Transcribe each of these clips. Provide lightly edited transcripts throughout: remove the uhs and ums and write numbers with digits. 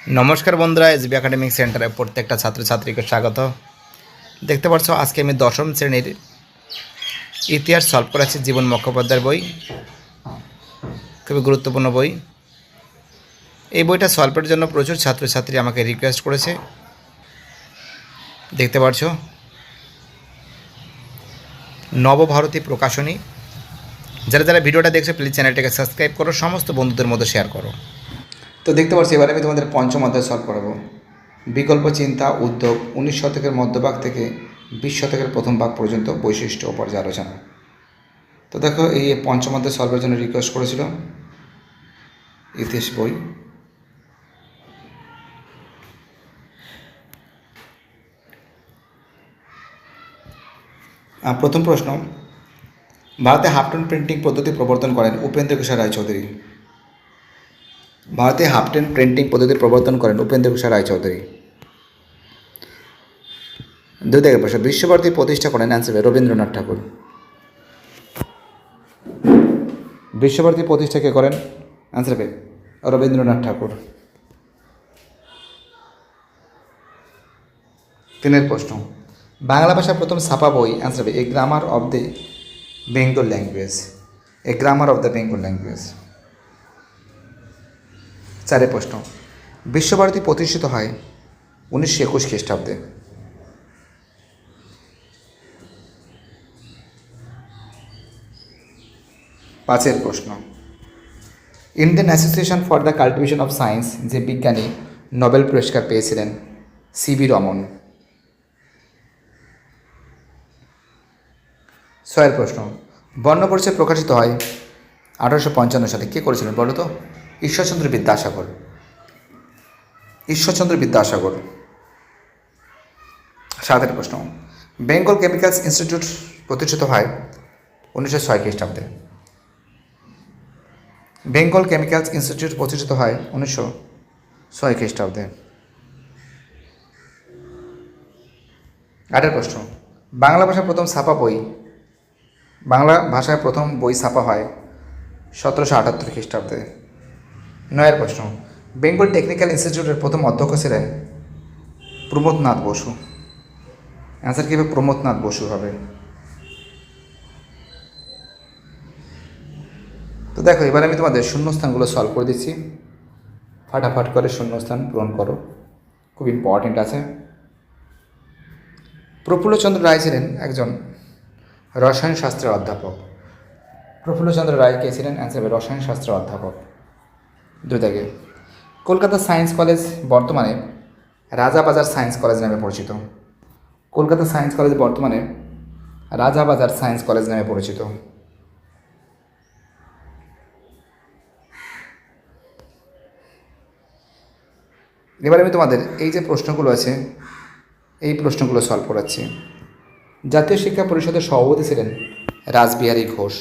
নমস্কার বন্ধুরা, SB academic সেন্টারে প্রত্যেকটা ছাত্রছাত্রীকে স্বাগত। দেখতে পাচ্ছ আজকে আমি দশম শ্রেণীর ইতিহাস সলভ করেছি জীবন মুখোপাধ্যায়ের বই। খুবই গুরুত্বপূর্ণ বই। এই বইটা সলভের জন্য প্রচুর ছাত্রছাত্রী আমাকে রিকোয়েস্ট করেছে। দেখতে পাচ্ছ নবভারতী প্রকাশনী। যারা যারা ভিডিওটা দেখছো প্লিজ চ্যানেলটাকে সাবস্ক্রাইব করো, সমস্ত বন্ধুদের মধ্যে শেয়ার করো। তো দেখতে পাচ্ছি এবার আমি তোমাদের পঞ্চম অধ্যায় সলভ করাবো। বিকল্প চিন্তা উদ্যোগ 19 শতকের মধ্যভাগ থেকে 20 শতকের প্রথম ভাগ পর্যন্ত বৈশিষ্ট্য ও পর্যালোচনা। তো দেখো এই পঞ্চম অধ্যায় সলভের জন্য রিকোয়েস্ট করেছিল ইতিহাস বই। প্রথম প্রশ্ন, ভারতে হাফটন প্রিন্টিং পদ্ধতি প্রবর্তন করেন উপেন্দ্র কিশোর রায়চৌধুরী। ভারতে হাফটন প্রিন্টিং পদ্ধতি প্রবর্তন করেন উপেন্দ্র কিশোর রায়চৌধুরী। দুই থেকে প্রশ্ন, বিশ্বভারতী প্রতিষ্ঠা করেন অ্যান্সার রবীন্দ্রনাথ ঠাকুর। বিশ্বভারতী প্রতিষ্ঠা কে করেন অ্যান্সার রবীন্দ্রনাথ ঠাকুর। তিনের প্রশ্ন, বাংলা ভাষার প্রথম ছাপা বই answer a grammar of the Bengal language. A grammar of the Bengal language. চারের প্রশ্ন, বিশ্বভারতী প্রতিষ্ঠিত হয় 1921 খ্রিস্টাব্দে। পাঁচের প্রশ্ন, Indian association for the cultivation of science যে বিজ্ঞানী নোবেল পুরস্কার পেয়েছিলেন সিভি রমন। ছয়ের প্রশ্ন, বর্ণপরিচয় প্রকাশিত হয় 1855 সালে। কে করেছিলেন বলো তো? ঈশ্বরচন্দ্র বিদ্যাসাগর। ঈশ্বরচন্দ্র বিদ্যাসাগর। সাতের প্রশ্ন, বেঙ্গল কেমিক্যালস ইনস্টিটিউট প্রতিষ্ঠিত হয় 1906 খ্রিস্টাব্দে। বেঙ্গল কেমিক্যালস ইনস্টিটিউট প্রতিষ্ঠিত হয় 1906 খ্রিস্টাব্দে। আটের প্রশ্ন, বাংলা ভাষার প্রথম ছাপা বই বাংলা ভাষায় প্রথম বই ছাপা হয় 1778 খ্রিস্টাব্দে। নয়ের প্রশ্ন, বেঙ্গল টেকনিক্যাল ইনস্টিটিউটের প্রথম অধ্যক্ষ ছিলেন প্রমোদনাথ বসু। অ্যান্সার কী হবে? প্রমোদনাথ বসু হবে। তো দেখো এবার আমি তোমাদের শূন্যস্থানগুলো সলভ করে দিচ্ছি। ফাটাফাট করে শূন্যস্থান পূরণ করো, খুব ইম্পর্টেন্ট আছে। প্রফুল্লচন্দ্র রায় ছিলেন একজন রসায়ন শাস্ত্রের অধ্যাপক। প্রফুল্লচন্দ্র রায় কে ছিলেন? অ্যান্সার হবে রসায়ন শাস্ত্রের অধ্যাপক। দুই দাগে, কলকাতা সায়েন্স কলেজ বর্তমানে রাজাবাজার সায়েন্স কলেজ নামে পরিচিত। কলকাতা সায়েন্স কলেজ বর্তমানে রাজাবাজার সায়েন্স কলেজ নামে পরিচিত। এবার আমি তোমাদের এই যে প্রশ্নগুলো আছে এই প্রশ্নগুলো সলভ করাচ্ছি। জাতীয় শিক্ষা পরিষদের সভাপতি ছিলেন রাসবিহারী ঘোষ।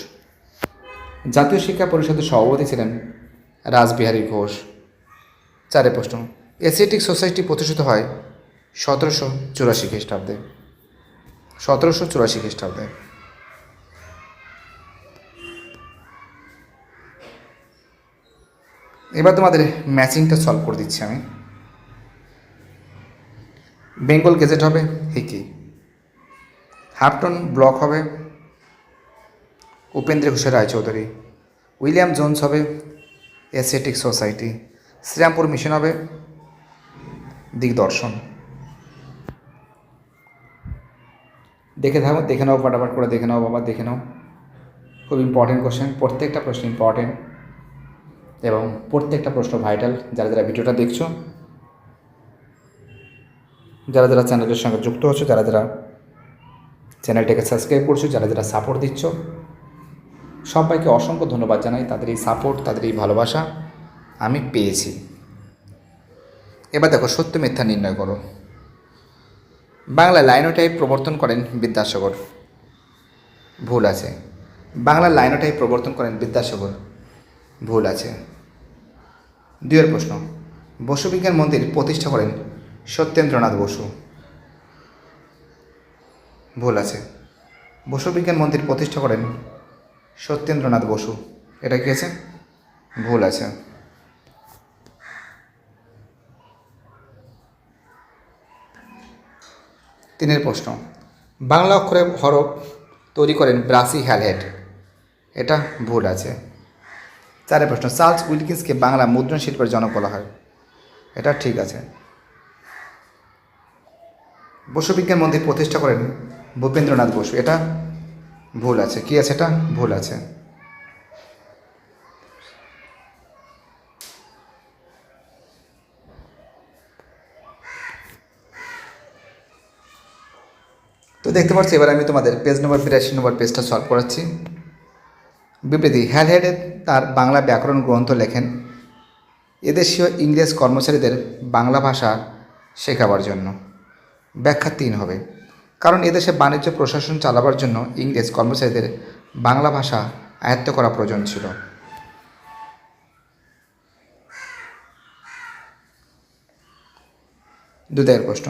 জাতীয় শিক্ষা পরিষদের সভাপতি ছিলেন রাসবিহারী ঘোষ। চারের প্রশ্ন, এশিয়াটিক সোসাইটি প্রতিষ্ঠিত হয় 1784 খ্রিস্টাব্দে। 1784 খ্রিস্টাব্দে। এবার তোমাদের ম্যাচিংটা সলভ করে দিচ্ছি আমি। বেঙ্গল গেজেট হবে হিকি। হাফটন ব্লক হবে উপেন্দ্র কিশোর রায়চৌধুরী। উইলিয়াম জোন্স হবে এশিয়াটিক সোসাইটি। শ্রীরামপুর মিশন হবে দিগদর্শন। দেখে নাও ফটাফট করে দেখে নাও বাবা, দেখে নাও। খুব ইম্পর্টেন্ট কোশ্চেন, প্রত্যেকটা প্রশ্ন ইম্পর্টেন্ট এবং প্রত্যেকটা প্রশ্ন ভাইটাল। যারা যারা ভিডিওটা দেখছো, যারা যারা চ্যানেলের সঙ্গে যুক্ত হচ্ছো, যারা যারা চ্যানেলটাকে সাবস্ক্রাইব করছো, যারা যারা সাপোর্ট দিচ্ছ, সবাইকে অসংখ্য ধন্যবাদ জানাই। তাদের এই সাপোর্ট, তাদের এই ভালোবাসা আমি পেয়েছি। এবার দেখো সত্য মিথ্যা নির্ণয় করো। বাংলা লাইনোটাইপ প্রবর্তন করেন বিদ্যাসাগর। ভুল আছে। বাংলা লাইনোটাইপ প্রবর্তন করেন বিদ্যাসাগর। ভুল আছে। দুইয়ের প্রশ্ন, বসু বিজ্ঞান মন্দির প্রতিষ্ঠা করেন সত্যেন্দ্রনাথ বসু। ভুল আছে। বসু বিজ্ঞান মন্দির প্রতিষ্ঠা করেন সত্যেন্দ্রনাথ বসু। এটা কি আছে? ভুল আছে। 3 প্রশ্ন, বাংলা অক্ষরে হরফ তৈরি করেন ব্রাসি হ্যালহেড, এটা ভুল আছে। 4 প্রশ্ন, চার্লস উইলকিন্সকে বাংলা মুদ্রণ শিল্পের জনক বলা হয়, এটা ঠিক আছে। বসুবিজ্ঞান মন্দির প্রতিষ্ঠা করেন ভূপেন্দ্রনাথ বসু, এটা ভুল আছে। কি আছে? এটা ভুল আছে। তো দেখতে পাচ্ছি এবার আমি তোমাদের পেজ নম্বর 82 নম্বর পেজটা সলভ করাচ্ছি। বিবৃতি, হ্যালহেড তার বাংলা ব্যাকরণ গ্রন্থ লেখেন এদেশীয় ইংরেজ কর্মচারীদের বাংলা ভাষা শেখাবার জন্য। ব্যাখ্যা 3 হবে, কারণ এদেশে বাণিজ্য প্রশাসন চালাবার জন্য ইংরেজ কর্মচারীদের বাংলা ভাষা আয়ত্ত করা প্রয়োজন ছিল। দুদায়ের প্রশ্ন,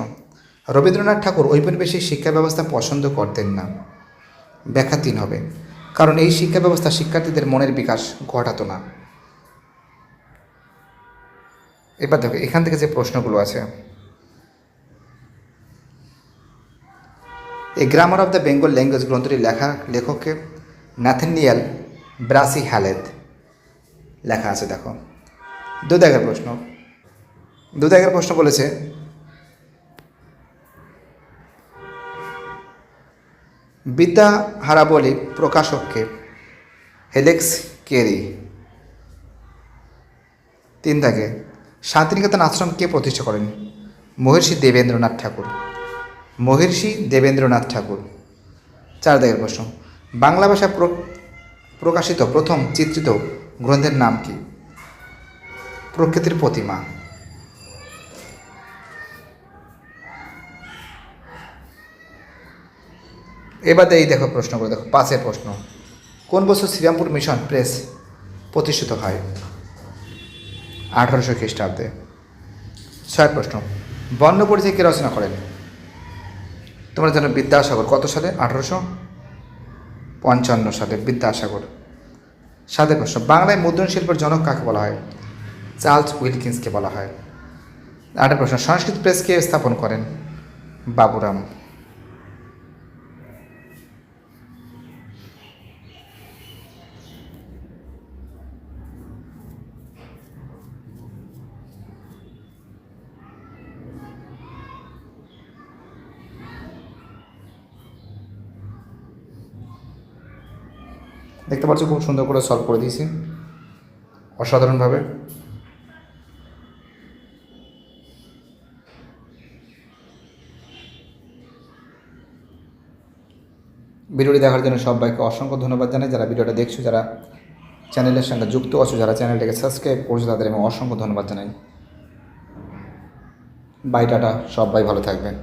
রবীন্দ্রনাথ ঠাকুর ঔপনিবেশিক শিক্ষা ব্যবস্থা পছন্দ করতেন না। ব্যাখ্যা 3 হবে, কারণ এই শিক্ষা ব্যবস্থা শিক্ষার্থীদের মনের বিকাশ ঘটাতো না। এবার দেখো এখান থেকে যে প্রশ্নগুলো আছে, এই grammar of the Bengal language গ্রন্থটি লেখককে ন্যাথানিয়েল ব্রাসি হ্যালেড লেখা আছে। দেখো 2 দাগের প্রশ্ন, 2 দাগের প্রশ্ন বলেছে বিদ্যাহারাবলী প্রকাশককে হেলেক্স কেরি। 3 দাগে, শান্তিনিকেতন আশ্রম কে প্রতিষ্ঠা করেন? মহর্ষি দেবেন্দ্রনাথ ঠাকুর, মহর্ষি দেবেন্দ্রনাথ ঠাকুর। 4 দাগের প্রশ্ন, বাংলা ভাষায় প্রকাশিত প্রথম চিত্রিত গ্রন্থের নাম কি? প্রকৃতির প্রতিমা। এবার এই দেখো প্রশ্নগুলো দেখো। 5 প্রশ্ন, কোন বছর শ্রীরামপুর মিশন প্রেস প্রতিষ্ঠিত হয়? 1800 খ্রিস্টাব্দে। 6 প্রশ্ন, বর্ণ পরিচয় কে রচনা করেন? তোমরা জানো বিদ্যাসাগর। কত সালে? 1855 সালে বিদ্যাসাগর। 7 প্রশ্ন, বাংলায় মুদ্রণ শিল্পের জনক কাকে বলা হয়? চার্লস উইলকিন্সকে বলা হয়। 8 প্রশ্ন, সংস্কৃত প্রেস কে স্থাপন করেন? বাবুরাম। দেখতে পাচ্ছ খুব সুন্দর করে সলভ করে দিয়েছি, অসাধারণভাবে। ভিডিওটি দেখার জন্য সবাইকে অসংখ্য ধন্যবাদ জানাই। যারা ভিডিওটা দেখছো, যারা চ্যানেলের সঙ্গে যুক্ত আছো, যারা চ্যানেলটাকে সাবস্ক্রাইব করছো, তাদের আমি অসংখ্য ধন্যবাদ জানাই। বাই, টাটা, সবাই ভালো থাকবেন।